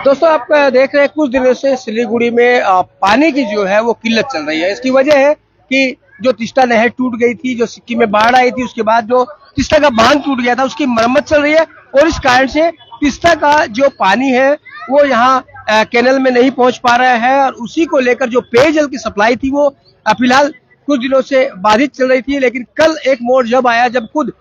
दोस्तों आप देख रहे हैं कुछ दिनों से सिलीगुड़ी में पानी की जो है वो किल्लत चल रही है। इसकी वजह है कि जो तीस्ता नहर टूट गई थी, जो सिक्किम में बाढ़ आई थी, उसके बाद जो तीस्ता का बांध टूट गया था उसकी मरम्मत चल रही है और इस कारण से तीस्ता का जो पानी है वो यहाँ कैनल में नहीं पहुंच पा रहा है और उसी को लेकर जो पेयजल की सप्लाई थी वो फिलहाल कुछ दिनों से बाधित चल रही थी। लेकिन कल एक मोड़ जब आया जब खुद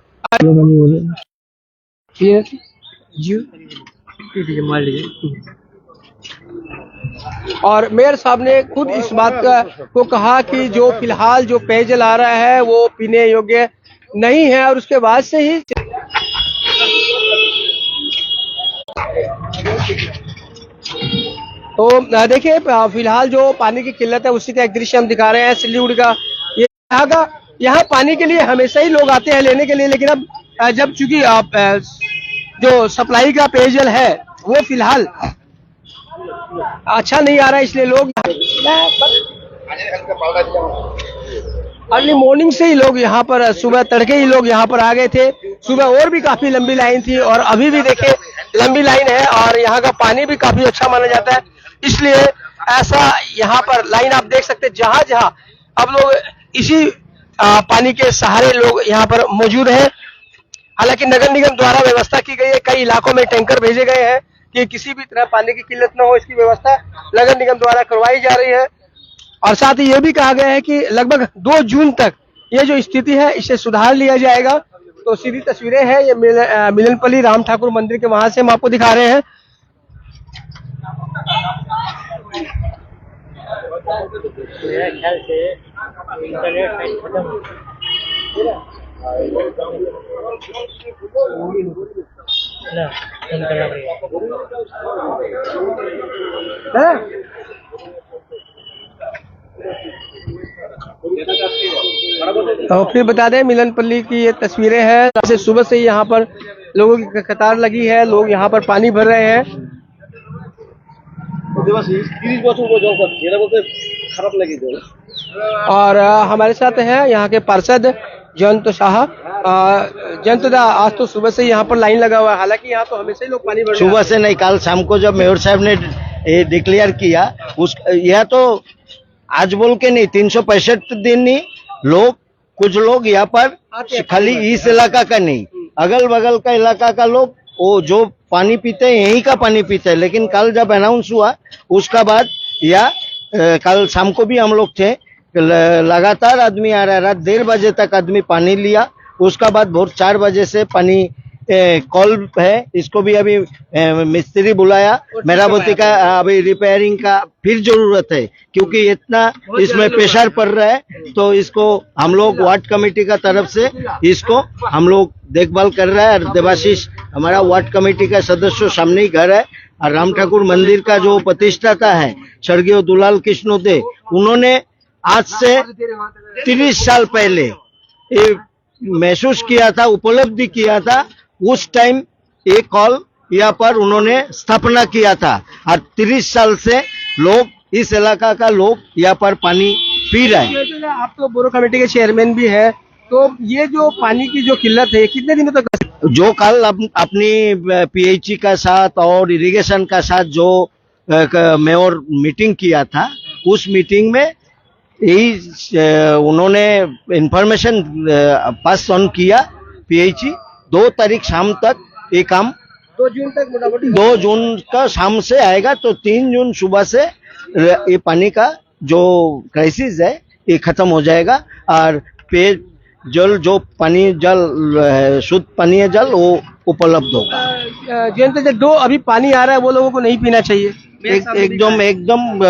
और मेयर साहब ने खुद इस बात को कहा कि जो फिलहाल जो पेयजल आ रहा है वो पीने योग्य नहीं है और उसके बाद से ही तो देखिए फिलहाल जो पानी की किल्लत है उसी का एक दृश्य हम दिखा रहे हैं सिलीगुड़ी का। यहाँ पानी के लिए हमेशा ही लोग आते हैं लेने के लिए, लेकिन अब जब चूंकि जो सप्लाई का पेयजल है वो फिलहाल अच्छा नहीं आ रहा है इसलिए लोग अर्ली मॉर्निंग से ही लोग यहाँ पर सुबह तड़के ही लोग यहाँ पर आ गए थे। सुबह और भी काफी लंबी लाइन थी और अभी भी देखे लंबी लाइन है और यहाँ का पानी भी काफी अच्छा माना जाता है, इसलिए ऐसा यहाँ पर लाइन आप देख सकते हैं। जहां जहां अब लोग इसी पानी के सहारे लोग यहाँ पर मौजूद हैं। हालांकि नगर निगम द्वारा व्यवस्था की गई है, कई इलाकों में टैंकर भेजे गए हैं कि किसी भी तरह पानी की किल्लत न हो, इसकी व्यवस्था नगर निगम द्वारा करवाई जा रही है। और साथ ही ये भी कहा गया है कि लगभग 2 जून तक ये जो स्थिति है इसे सुधार लिया जाएगा। तो सीधी तस्वीरें हैं ये मिलनपल्ली राम ठाकुर मंदिर के, वहां से हम आपको दिखा रहे हैं। मेरा ख्याल से इंटरनेट खत्म तो फिर बता दें मिलनपल्ली की ये तस्वीरें हैं। जैसे सुबह से ही यहाँ पर लोगों की कतार लगी है, लोग यहाँ पर पानी भर रहे हैं। और हमारे साथ हैं यहाँ के पार्षद जयंत शाह। जयंत दा, आज तो सुबह से यहाँ पर लाइन लगा हुआ है, हालांकि यहाँ तो हमेशा ही लोग पानी भर सुबह से नहीं, कल शाम को जब मेयर साहब ने डिक्लेयर किया यह तो आज बोल के नहीं, 365 दिन नहीं, कुछ लोग यहाँ पर खाली इस इलाका का नहीं, अगल बगल का इलाका का लोग वो जो पानी पीते हैं यहीं का पानी पीते हैं। लेकिन कल जब अनाउंस हुआ उसका बाद या कल शाम को भी हम लोग थे, लगातार आदमी आ रहा है। रात 1:30 बजे तक आदमी पानी लिया, उसका बाद भोर 4 बजे से पानी कॉल है, इसको भी अभी मिस्त्री बुलाया, मेरामती का अभी रिपेयरिंग का फिर जरूरत है क्योंकि इतना इसमें प्रेशर पड़ रहा है। तो इसको हम लोग वार्ड कमेटी का तरफ से इसको हम लोग देखभाल कर रहा है। और देवाशीष हमारा वार्ड कमेटी का सदस्य सामने ही घर है और राम ठाकुर मंदिर का जो प्रतिष्ठाता है स्वर्गीय दुलाल कृष्ण दे, उन्होंने आज से 30 साल पहले ये महसूस किया था, उपलब्धि किया था। उस टाइम एक कॉल यहाँ पर उन्होंने स्थापना किया था और 30 साल से लोग इस इलाका का लोग यहाँ पर पानी पी रहे हैं। आप तो बोरो कमेटी के चेयरमैन भी है, तो ये जो पानी की जो किल्लत है कितने दिनों तक? जो कल अपनी पीएचई का साथ और इरिगेशन का साथ जो मेयर मीटिंग किया था, उस मीटिंग में यही उन्होंने इंफॉर्मेशन पास ऑन किया। पीएचई 2 तारीख शाम तक ये काम 2 जून तक मोटामोटी 2 जून का शाम से आएगा, तो 3 जून सुबह से ये पानी का जो क्राइसिस है ये खत्म हो जाएगा और पेय जल जो पानी जल शुद्ध पानी है जल वो उपलब्ध होगा। जयंत जो अभी पानी आ रहा है वो लोगों को नहीं पीना चाहिए, एकदम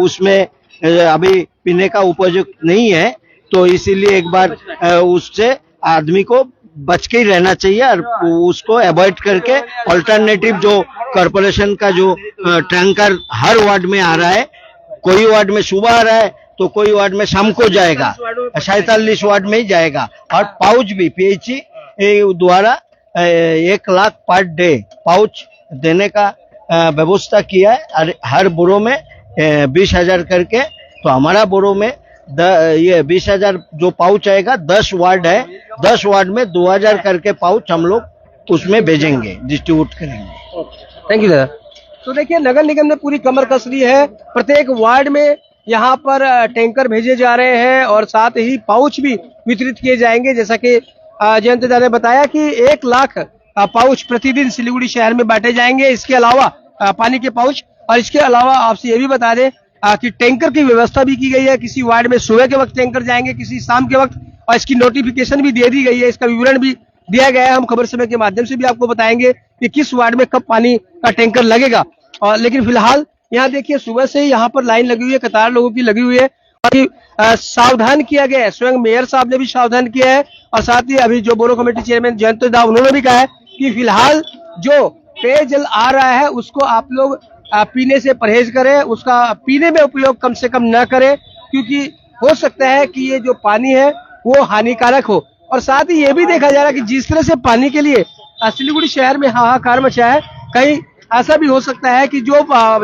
उसमें अभी पीने का उपयुक्त नहीं है, तो इसीलिए एक बार उससे आदमी को बच के ही रहना चाहिए और उसको अवॉइड करके अल्टरनेटिव जो कॉर्पोरेशन का जो टैंकर हर वार्ड में आ रहा है, कोई वार्ड में सुबह आ रहा है तो कोई वार्ड में शाम को जाएगा, 47 वार्ड में ही जाएगा। और पाउच भी पीएचई द्वारा 1 लाख पर डे पाउच देने का व्यवस्था किया है और हर बोरो में 20,000 करके। तो हमारा बोरो में ये 20,000 जो पाउच आएगा, 10 वार्ड है, 10 वार्ड में 2,000 करके पाउच हम लोग उसमें भेजेंगे, डिस्ट्रीब्यूट करेंगे। थैंक यू दादा। तो देखिए नगर निगम ने पूरी कमर कस ली है, प्रत्येक वार्ड में यहाँ पर टैंकर भेजे जा रहे हैं और साथ ही पाउच भी वितरित किए जाएंगे। जैसा कि जयंत दादा ने बताया कि 1 लाख पाउच प्रतिदिन सिलीगुड़ी शहर में बांटे जाएंगे। इसके अलावा पानी के पाउच, और इसके अलावा आपसे ये भी बता दें कि टैंकर की व्यवस्था भी की गई है। किसी वार्ड में सुबह के वक्त टैंकर जाएंगे, किसी शाम के वक्त, और इसकी नोटिफिकेशन भी दे दी गई है, इसका विवरण भी दिया गया है। हम खबर समय के माध्यम से भी आपको बताएंगे कि किस वार्ड में कब पानी का टैंकर लगेगा। और लेकिन फिलहाल यहाँ देखिए सुबह से ही यहाँ पर लाइन लगी हुई है, कतार लोगों की लगी हुई है और सावधान किया गया है। स्वयं मेयर साहब ने भी सावधान किया है और साथ ही अभी जो बोरो कमेटी चेयरमैन जयंत दा उन्होंने भी कहा है कि फिलहाल जो पेयजल आ रहा है उसको आप लोग पीने से परहेज करें, उसका पीने में उपयोग कम से कम न करें, क्योंकि हो सकता है कि ये जो पानी है वो हानिकारक हो। और साथ ही ये भी देखा जा रहा है कि जिस तरह से पानी के लिए सिलीगुड़ी शहर में हाहाकार मचा है, कहीं ऐसा भी हो सकता है कि जो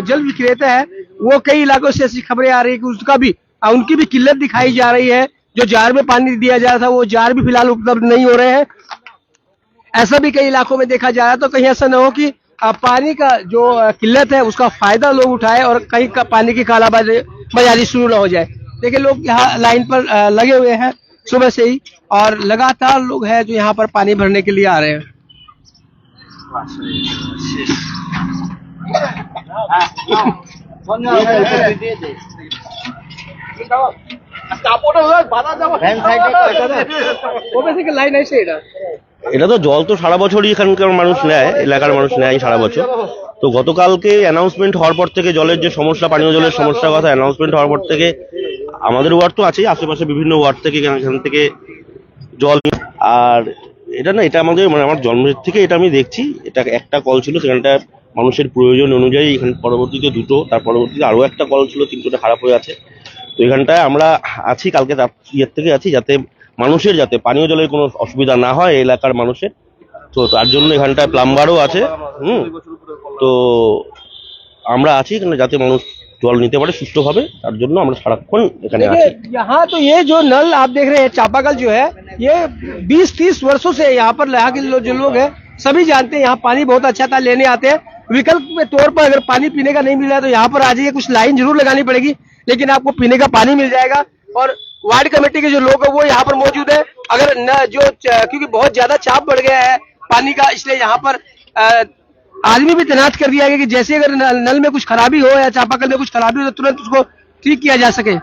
जल विक्रेता है वो कई इलाकों से ऐसी खबरें आ रही है कि उसका भी उनकी भी किल्लत दिखाई जा रही है। जो जार में पानी दिया जा रहा था वो जार भी फिलहाल उपलब्ध नहीं हो रहे हैं, ऐसा भी कई इलाकों में देखा जा रहा है। तो कहीं ऐसा न हो कि पानी का जो किल्लत है उसका फायदा लोग उठाए और कहीं का पानी की कालाबाजारी शुरू न हो जाए। देखिए लोग यहाँ लाइन पर लगे हुए हैं सुबह से ही और लगातार लोग हैं जो यहाँ पर पानी भरने के लिए आ रहे हैं। লাইন আছে এটা তো জল তো সারা বছরই এখানকার মানুষ নেয়, এলাকার মানুষ নেয় সারা বছর। তো গতকালকে অ্যানাউন্সমেন্ট হওয়ার পর থেকে জলের যে সমস্যা, পানীয় জলের সমস্যার কথা অ্যানাউন্সমেন্ট হওয়ার পর থেকে আমাদের ওয়ার্ড তো আছেই, আশেপাশে বিভিন্ন ওয়ার্ড থেকে এখান থেকে জল। আর এটা না, এটা আমাদের মানে আমার জন্মের থেকে এটা আমি দেখছি। এটা একটা কল ছিল, সেখানটা মানুষের প্রয়োজন অনুযায়ী এখানে পরবর্তীতে 2টো, তার পরবর্তীতে আরও একটা কল ছিল, 3টোটা খারাপ হয়ে আছে। তো এখানটায় আমরা আছি, কালকে তার ইয়ের থেকে আছি যাতে মানুষের যাতে পানীয় জলের কোনো অসুবিধা না হয় এলাকার মানুষের। তো তার জন্য এখানটায় প্লাম্বারও আছে। তো আমরা আছি এখানে যাতে মানুষ জল নিতে পারে সুষ্ঠুভাবে, তার জন্য আমরা সারাক্ষণ এখানে আছি। यहाँ तो ये जो नल आप देख रहे हैं, चापाकल जो है, ये 20-30 वर्षों से यहाँ पर यहाँ के जो लोग हैं सभी जानते हैं यहाँ पानी बहुत अच्छा था, लेने आते हैं। विकल्प के तौर पर अगर पानी पीने का नहीं मिल रहा है तो यहाँ पर आ जाइए, कुछ लाइन जरूर लगानी पड़ेगी लेकिन आपको पीने का पानी मिल जाएगा। और वार्ड कमेटी के जो लोग हैं वो यहाँ पर मौजूद है। अगर न जो क्योंकि बहुत ज्यादा चाप बढ़ गया है पानी का, इसलिए यहाँ पर आदमी भी तैनात कर दिया गया कि जैसे अगर नल में कुछ खराबी हो या चापाकल में कुछ खराबी हो तो तुरंत उसको ठीक किया जा सके।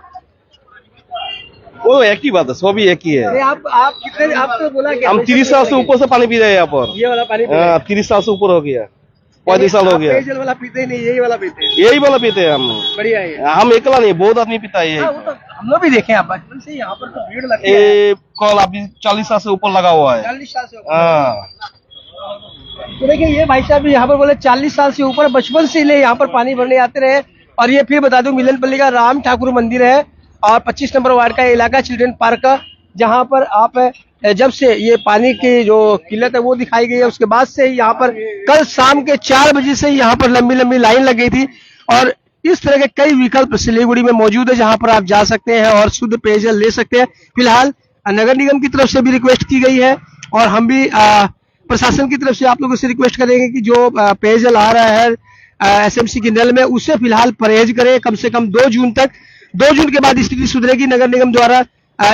वो एक ही बात है, सब ही एक ही है। अरे आप कितने, आप तो बोला कि हम 30 साल से ऊपर से पानी पी रहे हैं यहाँ पर। ये वाला पानी 30 साल से ऊपर हो गया, 35 साल हो गया। पेयजल वाला पीते ही नहीं, यही वाला पीते हैं। यही वाला पीते हैं हम। बढ़िया है। हम अकेला नहीं, बहुत आदमी पीता है यही। हाँ, वो तो हम लोग भी देखे हैं बचपन से यहाँ पर तो भीड़ लगती है। ये कॉल अभी 40 साल से ऊपर लगा हुआ है। 40 साल से ऊपर। हाँ, तो देखिए ये भाई साहब भी यहाँ पर बोले 40 साल से ऊपर बचपन से ले यहाँ पर पानी भरने आते रहे। और ये फिर बता दूं मिलनपल्ली का राम ठाकुर मंदिर है और 25 नंबर वार्ड का इलाका चिल्ड्रन पार्क का, जहाँ पर आप जब से ये पानी की जो किल्लत है वो दिखाई गई है उसके बाद से ही यहाँ पर कल शाम के 4 बजे से यहाँ पर लंबी लंबी लाइन लग गई थी। और इस तरह के कई विकल्प सिलीगुड़ी में मौजूद है जहाँ पर आप जा सकते हैं और शुद्ध पेयजल ले सकते हैं। फिलहाल नगर निगम की तरफ से भी रिक्वेस्ट की गई है और हम भी प्रशासन की तरफ से आप लोगों से रिक्वेस्ट करेंगे कि जो पेयजल आ रहा है एसएमसी की नल में उससे फिलहाल परहेज करें कम से कम 2 जून तक। 2 जून के बाद स्थिति सुधरेगी, नगर निगम द्वारा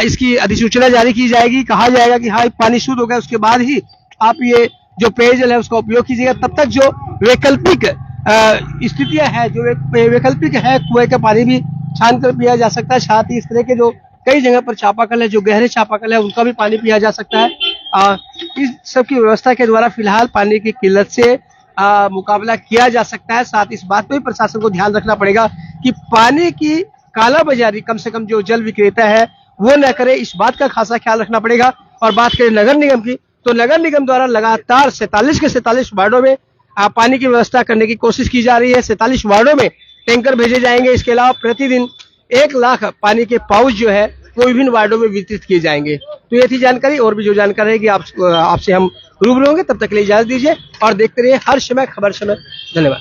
इसकी अधिसूचना जारी की जाएगी, कहा जाएगा कि हाँ पानी शुद्ध हो गया, उसके बाद ही आप ये जो पेयजल है उसका उपयोग कीजिएगा। तब तक जो वैकल्पिक स्थितियां है, जो वैकल्पिक है, कुएं का पानी भी छान कर पिया जा सकता है। साथ ही इस तरह के जो कई जगह पर चापाकल है, जो गहरे चापाकल है, उनका भी पानी पिया जा सकता है। इस सब की व्यवस्था के द्वारा फिलहाल पानी की किल्लत से मुकाबला किया जा सकता है। साथ इस बात पर भी प्रशासन को ध्यान रखना पड़ेगा कि पानी की कालाबाजारी कम से कम जो जल विक्रेता है वो न करे, इस बात का खासा ख्याल रखना पड़ेगा। और बात करें नगर निगम की तो नगर निगम द्वारा लगातार 47 के 47 वार्डों में पानी की व्यवस्था करने की कोशिश की जा रही है। 47 वार्डों में टैंकर भेजे जाएंगे। इसके अलावा प्रतिदिन 1 लाख पानी के पाउच जो है वो विभिन्न वार्डों में वितरित किए जाएंगे। तो ये थी जानकारी, और भी जो जानकारी रहेगी आपसे हम रूबरू होंगे। तब तक के लिए इजाजत दीजिए और देखते रहिए हर समय खबर समय। धन्यवाद।